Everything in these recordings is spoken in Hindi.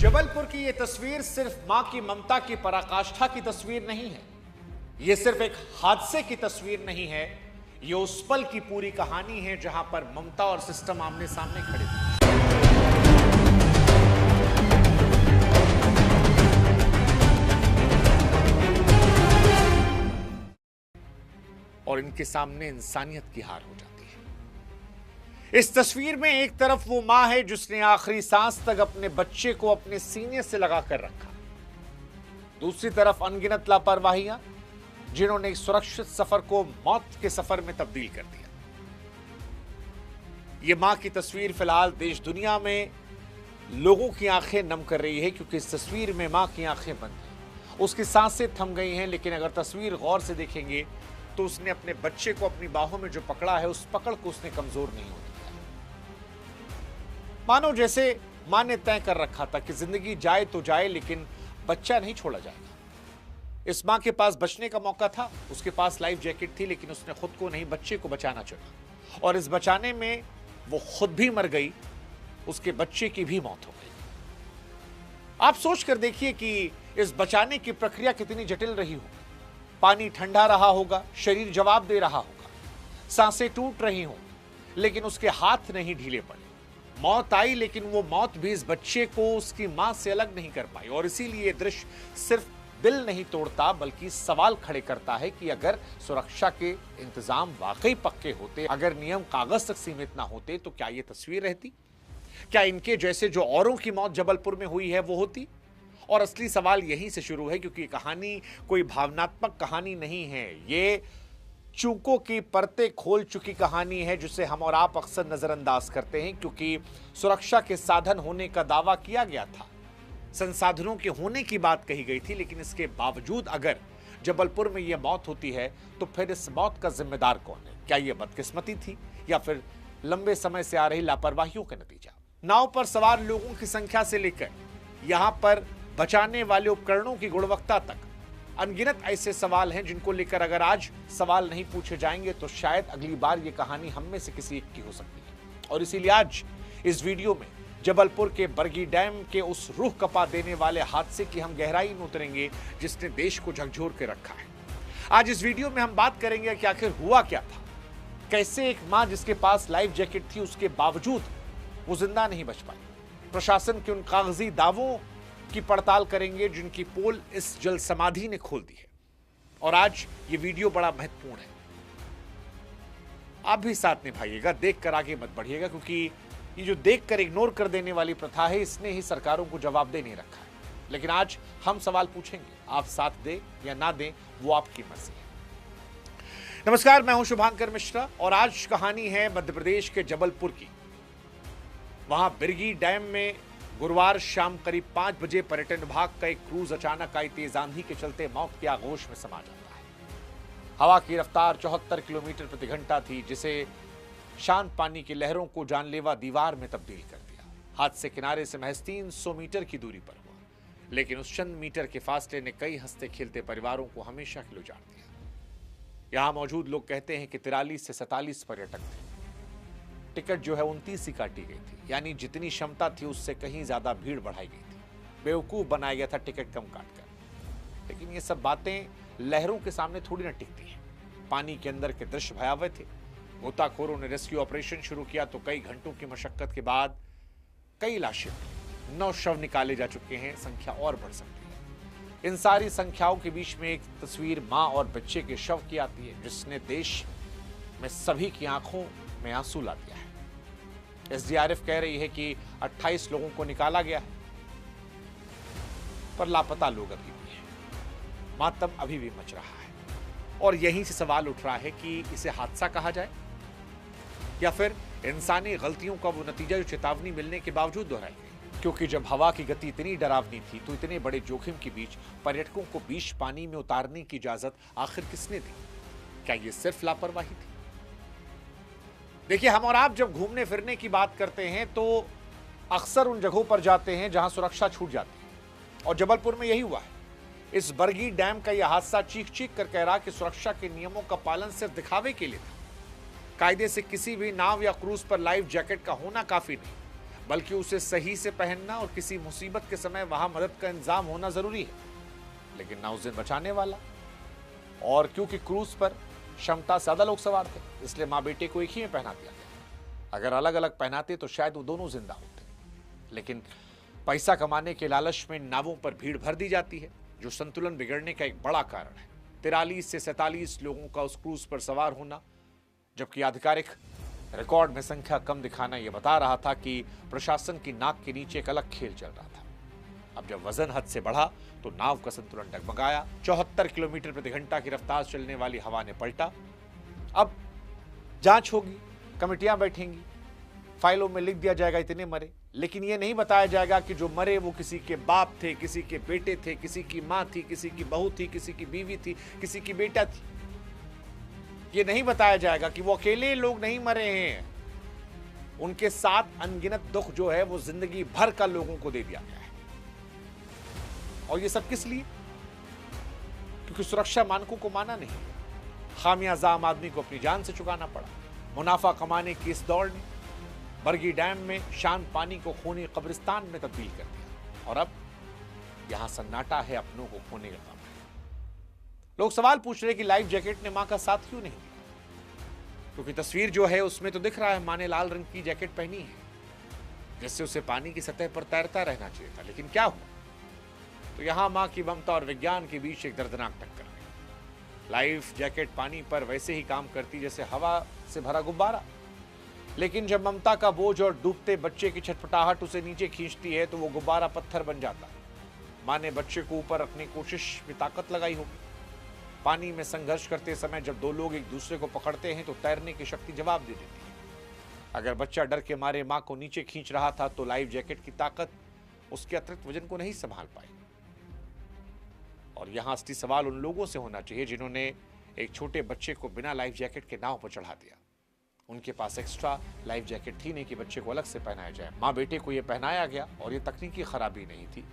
जबलपुर की यह तस्वीर सिर्फ मां की ममता की पराकाष्ठा की तस्वीर नहीं है। यह सिर्फ एक हादसे की तस्वीर नहीं है। यह उस पल की पूरी कहानी है जहां पर ममता और सिस्टम आमने सामने खड़े थे। और इनके सामने इंसानियत की हार हो जाती है। इस तस्वीर में एक तरफ वो मां है जिसने आखिरी सांस तक अपने बच्चे को अपने सीने से लगाकर रखा, दूसरी तरफ अनगिनत लापरवाहियां जिन्होंने सुरक्षित सफर को मौत के सफर में तब्दील कर दिया। यह मां की तस्वीर फिलहाल देश दुनिया में लोगों की आंखें नम कर रही है, क्योंकि इस तस्वीर में मां की आंखें बंद हैं, उसकी सांसें थम गई हैं। लेकिन अगर तस्वीर गौर से देखेंगे तो उसने अपने बच्चे को अपनी बाहों में जो पकड़ा है, उस पकड़ को उसने कमजोर नहीं होने दिया। मानो जैसे मां ने तय कर रखा था कि जिंदगी जाए तो जाए, लेकिन बच्चा नहीं छोड़ा जाएगा। इस मां के पास बचने का मौका था, उसके पास लाइफ जैकेट थी, लेकिन उसने खुद को नहीं, बच्चे को बचाना चुना। और इस बचाने में वो खुद भी मर गई, उसके बच्चे की भी मौत हो गई। आप सोच कर देखिए कि इस बचाने की प्रक्रिया कितनी जटिल रही हो। पानी ठंडा रहा होगा, शरीर जवाब दे रहा होगा, सांसें टूट रही हों, लेकिन उसके हाथ नहीं ढीले पड़े। मौत आई, लेकिन वो मौत भी इस बच्चे को उसकी मां से अलग नहीं कर पाई। और इसीलिए ये दृश्य सिर्फ दिल नहीं तोड़ता, बल्कि सवाल खड़े करता है कि अगर सुरक्षा के इंतजाम वाकई पक्के होते, अगर नियम कागज तक सीमित ना होते, तो क्या ये तस्वीर रहती? क्या इनके जैसे जो औरों की मौत जबलपुर में हुई है वो होती? और असली सवाल यहीं से शुरू है, क्योंकि कहानी कोई भावनात्मक कहानी नहीं है। ये चूकों की परतें खोल चुकी कहानी है, जिसे हम और आप अक्सर नजरअंदाज करते हैं, क्योंकि सुरक्षा के साधन होने का दावा किया गया था, संसाधनों के होने की बात कही गई थी, लेकिन इसके बावजूद अगर जबलपुर में यह मौत होती है तो फिर इस मौत का जिम्मेदार कौन है? क्या यह बदकिस्मती थी या फिर लंबे समय से आ रही लापरवाहियों का नतीजा? नाव पर सवार लोगों की संख्या से लेकर यहां पर बचाने वाले उपकरणों की गुणवत्ता तक अनगिनत ऐसे सवाल हैं जिनको लेकर अगर आज सवाल नहीं पूछे जाएंगे तो शायद अगली बार ये कहानी हम में से किसी एक की हो सकती है। और इसीलिए आज इस वीडियो में जबलपुर के बरगी डैम के उस रूह कपा देने वाले हादसे की हम गहराई में उतरेंगे जिसने देश को झकझोर के रखा है। आज इस वीडियो में हम बात करेंगे कि आखिर हुआ क्या था, कैसे एक मां जिसके पास लाइफ जैकेट थी उसके बावजूद वो जिंदा नहीं बच पाई। प्रशासन के उन कागजी दावों की पड़ताल करेंगे जिनकी पोल इस जल समाधि ने खोल दी है। और आज ये वीडियो बड़ा महत्वपूर्ण है, आप भी साथ निभाइएगा, देखकर आगे मत बढ़िएगा, क्योंकि ये जो देखकर इग्नोर कर देने वाली प्रथा है, इसने ही सरकारों को जवाबदेह नहीं रखा है। लेकिन आज हम सवाल पूछेंगे, आप साथ दें या ना दें वो आपकी मर्जी है। नमस्कार, मैं हूं शुभांकर मिश्रा और आज कहानी है मध्य प्रदेश के जबलपुर की। वहां बिरगी डैम में गुरुवार शाम करीब 5 बजे पर्यटन विभाग का एक क्रूज अचानक आई तेज आंधी के चलते मौत के आगोश में समा जाता है। हवा की रफ्तार 74 किलोमीटर प्रति घंटा थी, जिसे शांत पानी की लहरों को जानलेवा दीवार में तब्दील कर दिया। हादसे किनारे से महज 300 मीटर की दूरी पर हुआ, लेकिन उस चंद मीटर के फासले ने कई हंसते खेलते परिवारों को हमेशा के लिए उजाड़ दिया। यहां मौजूद लोग कहते हैं कि 43 से 47 पर्यटक थे। टिकट जो है 29 ही काटी गई थी, यानी जितनी क्षमता थी उससे कहीं ज्यादा भीड़ बढ़ाई गई थी। बेवकूफ बनाया गया था टिकट कम काटकर। लेकिन ये सब बातें लहरों के सामने थोड़ी ना टिकती हैं। पानी के अंदर के दृश्य भयावह थे। गोताखोरों ने रेस्क्यू ऑपरेशन शुरू किया तो कई घंटों की मशक्कत के बाद कई लाशें, 9 शव निकाले जा चुके हैं। संख्या और बढ़ सकती है। इन सारी संख्याओं के बीच में एक तस्वीर मां और बच्चे के शव की आती है, जिसने देश में सभी की आंखों में आंसू ला दिया है। एसडीआरएफ कह रही है कि 28 लोगों को निकाला गया है, पर लापता लोग अभी भी हैं। मातम अभी भी मच रहा है और यहीं से सवाल उठ रहा है कि इसे हादसा कहा जाए या फिर इंसानी गलतियों का वो नतीजा जो चेतावनी मिलने के बावजूद दोहराई गई। क्योंकि जब हवा की गति इतनी डरावनी थी तो इतने बड़े जोखिम के बीच पर्यटकों को बीच पानी में उतारने की इजाजत आखिर किसने दी? क्या ये सिर्फ लापरवाही थी? देखिए, हम और आप जब घूमने फिरने की बात करते हैं तो अक्सर उन जगहों पर जाते हैं जहां सुरक्षा छूट जाती है, और जबलपुर में यही हुआ है। इस बरगी डैम का यह हादसा चीख चीख कर कह रहा कि सुरक्षा के नियमों का पालन सिर्फ दिखावे के लिए था। कायदे से किसी भी नाव या क्रूज पर लाइफ जैकेट का होना काफी नहीं, बल्कि उसे सही से पहनना और किसी मुसीबत के समय वहां मदद का इंतजाम होना जरूरी है। लेकिन ना उस दिन बचाने वाला, और क्योंकि क्रूज पर क्षमता से ज्यादा लोग सवार थे, इसलिए मां बेटे को एक ही में पहना दिया गया। अगर अलग अलग पहनाते तो शायद वो दोनों जिंदा होते। लेकिन पैसा कमाने के लालच में नावों पर भीड़ भर दी जाती है, जो संतुलन बिगड़ने का एक बड़ा कारण है। 43 से 47 लोगों का उस क्रूज पर सवार होना, जबकि आधिकारिक रिकॉर्ड में संख्या कम दिखाना यह बता रहा था कि प्रशासन की नाक के नीचे एक अलग खेल चल रहा था। अब जब वजन हद से बढ़ा तो नाव का संतुलन डगमगाया। 74 किलोमीटर प्रति घंटा की रफ्तार चलने वाली हवा ने पलटा। अब जांच होगी, कमेटियां बैठेंगी, फाइलों में लिख दिया जाएगा इतने मरे, लेकिन यह नहीं बताया जाएगा कि जो मरे वो किसी के बाप थे, किसी के बेटे थे, किसी की मां थी, किसी की बहू थी, किसी की बीवी थी, किसी की बेटा थी। ये नहीं बताया जाएगा कि वो अकेले लोग नहीं मरे हैं, उनके साथ अनगिनत दुख जो है वो जिंदगी भर का लोगों को दे दिया गया है। और ये सब किस लिए? क्योंकि सुरक्षा मानकों को माना नहीं। खामियाजा आम आदमी को अपनी जान से चुकाना पड़ा। मुनाफा कमाने की इस दौड़ ने बरगी डैम में शांत पानी को खूनी कब्रिस्तान में तब्दील कर दिया, और अब यहां सन्नाटा है, अपनों को खोने का काम है। लोग सवाल पूछ रहे कि लाइफ जैकेट ने मां का साथ क्यों नहीं दिया? क्योंकि तस्वीर जो है उसमें तो दिख रहा है मां ने लाल रंग की जैकेट पहनी है, जिससे उसे पानी की सतह पर तैरता रहना चाहिए था। लेकिन क्या हुआ? तो यहां मां की ममता और विज्ञान के बीच एक दर्दनाक टक्कर है। लाइफ जैकेट पानी पर वैसे ही काम करती जैसे हवा से भरा गुब्बारा, लेकिन जब ममता का बोझ और डूबते बच्चे की छटपटाहट उसे नीचे खींचती है तो वो गुब्बारा पत्थर बन जाता है। मां ने बच्चे को ऊपर रखने की कोशिश में ताकत लगाई होगी। पानी में संघर्ष करते समय जब दो लोग एक दूसरे को पकड़ते हैं तो तैरने की शक्ति जवाब दे देती है। अगर बच्चा डर के मारे मां को नीचे खींच रहा था तो लाइफ जैकेट की ताकत उसके अतिरिक्त वजन को नहीं संभाल पाई। और यहां असली सवाल उन लोगों से होना चाहिए जिन्होंने एक छोटे बच्चे को बिना लाइफ जैकेट के नाव पर चढ़ा दिया। उनके पास एक्स्ट्रा लाइफ जैकेट थी नहीं कि बच्चे को अलग से पहनाया जाए। मां बेटे को यह पहनाया गया, और यह तकनीकी खराबी नहीं थी,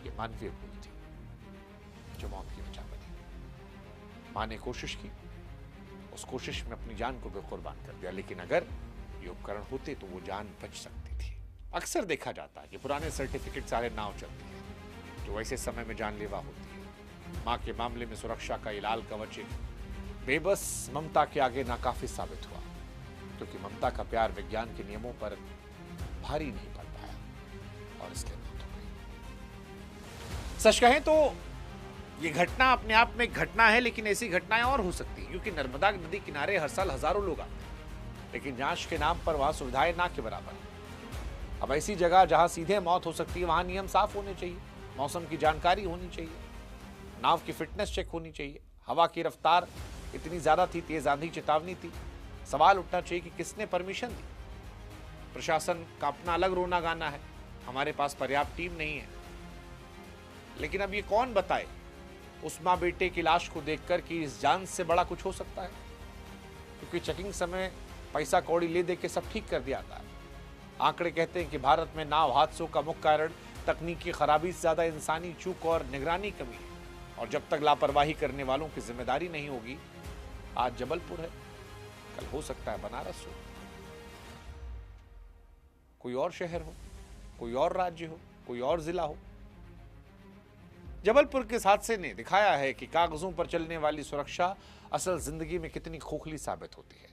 यह मानवीय भूल थी जो मौत की वजह बनी। मां ने कोशिश की, उस कोशिश में अपनी जान को भी कुर्बान कर दिया, लेकिन अगर ये उपकरण होते तो वो जान बच सकती थी। अक्सर देखा जाता है कि पुराने सर्टिफिकेट सारे नाव चलती है जो ऐसे समय में जानलेवा होती है। मां के मामले में सुरक्षा का लाल कवच बेबस ममता के आगे नाकाफी साबित हुआ, क्योंकि ममता का प्यार विज्ञान के नियमों पर भारी नहीं पड़ पाया और इसलिए मौत हो गई। सच कहें तो ये घटना अपने आप में एक घटना है, लेकिन ऐसी घटनाएं और हो सकती हैं, क्योंकि नर्मदा नदी किनारे हर साल हजारों लोग आते हैं, लेकिन जांच के नाम पर वहां सुविधाएं ना के बराबर है। अब ऐसी जगह जहां सीधे मौत हो सकती है वहां नियम साफ होने चाहिए, मौसम की जानकारी होनी चाहिए, नाव की फिटनेस चेक होनी चाहिए। हवा की रफ्तार इतनी ज्यादा थी, तेज आंधी चेतावनी थी। सवाल उठना चाहिए कि किसने परमिशन दी। प्रशासन का अपना अलग रोना गाना है, हमारे पास पर्याप्त टीम नहीं है। लेकिन अब ये कौन बताए उस मां बेटे की लाश को देखकर कि इस जान से बड़ा कुछ हो सकता है? क्योंकि चेकिंग समय पैसा कौड़ी ले दे के सब ठीक कर दिया जाता है। आंकड़े कहते हैं कि भारत में नाव हादसों का मुख्य कारण तकनीकी खराबी से ज्यादा इंसानी चूक और निगरानी कमी है। और जब तक लापरवाही करने वालों की जिम्मेदारी नहीं होगी, आज जबलपुर है, कल हो सकता है बनारस हो, कोई और शहर हो, कोई और राज्य हो, कोई और जिला हो। जबलपुर के इस हादसे ने दिखाया है कि कागजों पर चलने वाली सुरक्षा असल जिंदगी में कितनी खोखली साबित होती है।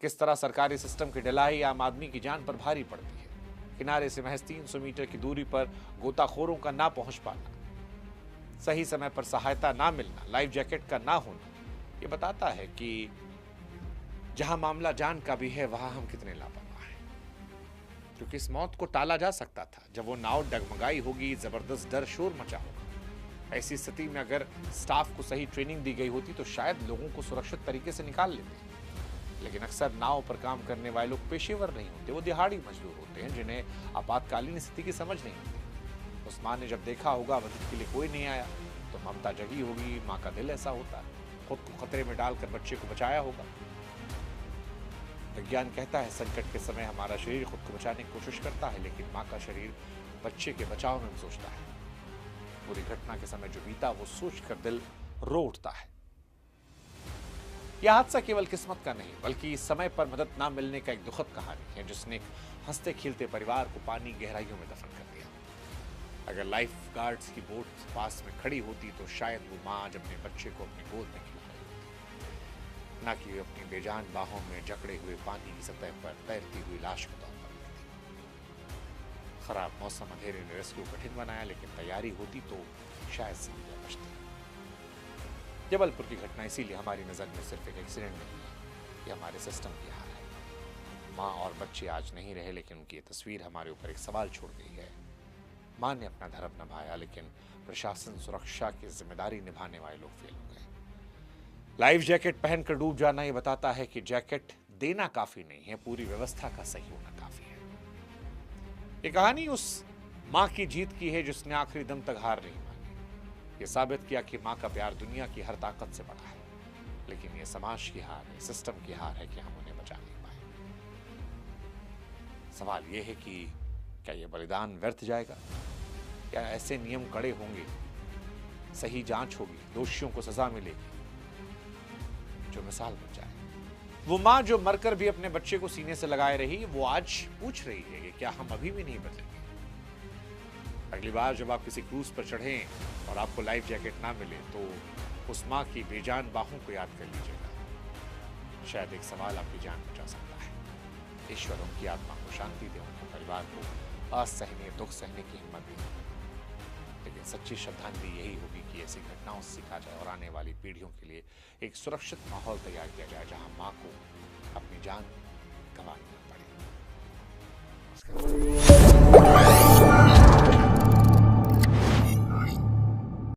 किस तरह सरकारी सिस्टम की ढिलाई आम आदमी की जान पर भारी पड़ती है। किनारे से महज 300 मीटर की दूरी पर गोताखोरों का ना पहुंच पाना, सही समय पर सहायता ना मिलना, लाइफ जैकेट का ना होना, यह बताता है कि जहां मामला जान का भी है वहां हम कितने लापरवाह हैं। क्योंकि इस मौत को टाला जा सकता था। जब वो नाव डगमगाई होगी, जबरदस्त डर शोर मचा होगा। ऐसी स्थिति में अगर स्टाफ को सही ट्रेनिंग दी गई होती तो शायद लोगों को सुरक्षित तरीके से निकाल लेते। लेकिन अक्सर नाव पर काम करने वाले लोग पेशेवर नहीं होते, वो दिहाड़ी मजदूर होते हैं जिन्हें आपातकालीन स्थिति की समझ नहीं होती। उस मां ने जब देखा होगा मदद के लिए कोई नहीं आया तो ममता जगी होगी। मां का दिल ऐसा होता है, खुद को खतरे में डालकर बच्चे को बचाया होगा। विज्ञान कहता है संकट के समय हमारा शरीर खुद को बचाने की कोशिश करता है, लेकिन मां का शरीर बच्चे के बचाव में सोचता है। पूरी घटना के समय जो बीता वो सोचकर दिल रो उठता है। यह हादसा केवल किस्मत का नहीं बल्कि समय पर मदद ना मिलने का एक दुखद कहानी है, जिसने एक हंसते खिलते परिवार को पानी गहराइयों में दफन कर दिया। अगर लाइफ गार्ड्स की बोट पास में खड़ी होती तो शायद वो माँ आज अपने बच्चे को अपनी गोद में खिला रही होती, ना कि अपनी बेजान बाहों में जकड़े हुए पानी की सतह पर तैरती हुई लाश को तौर पर लेती। खराब मौसम अंधेरे ने रेस्क्यू कठिन बनाया, लेकिन तैयारी होती तो शायद जिंदगी बचती। जबलपुर की घटना इसीलिए हमारी नज़र में सिर्फ एक एक्सीडेंट नहीं है, ये हमारे सिस्टम की हार है। माँ और बच्चे आज नहीं रहे, लेकिन उनकी ये तस्वीर हमारे ऊपर एक सवाल छोड़ गई है। माँ ने अपना धर्म निभाया, लेकिन प्रशासन सुरक्षा की जिम्मेदारी निभाने वाले लोग फेल हो गए। लाइफ जैकेट पहनकर डूब जाना ये बताता है कि जैकेट देना काफी नहीं है, पूरी व्यवस्था का सही होना काफी है। ये कहानी उस माँ की जीत की है जिसने आखिरी दम तक हार नहीं मानी। ये साबित किया कि माँ का प्यार दुनिया की हर ताकत से बड़ा है, लेकिन ये समाज की हार है, सिस्टम की हार है कि हम उन्हें बचा नहीं पाए। सवाल ये है कि क्या ये बलिदान व्यर्थ जाएगा? क्या ऐसे नियम कड़े होंगे, सही जांच होगी, दोषियों को सजा मिलेगी जो मिसाल बन जाए? वो माँ जो मरकर भी अपने बच्चे को सीने से लगाए रही, वो आज पूछ रही है कि क्या हम अभी भी नहीं बदलेंगे? अगली बार जब आप किसी क्रूज पर चढ़ें और आपको लाइफ जैकेट ना मिले तो उस माँ की बेजान बाहों को याद कर लीजिएगा। शायद एक सवाल आपकी जान बचा सकता है। ईश्वर उनकी आत्मा को शांति दे, उनके परिवार को असहनीय दुख सहने की हिम्मत दे। लेकिन सच्ची श्रद्धांजलि यही होगी कि ऐसी घटनाओं से सीखा जाए और आने वाली पीढ़ियों के लिए एक सुरक्षित माहौल तैयार किया जाए जहां माँ को अपनी जान गंवानी न पड़े।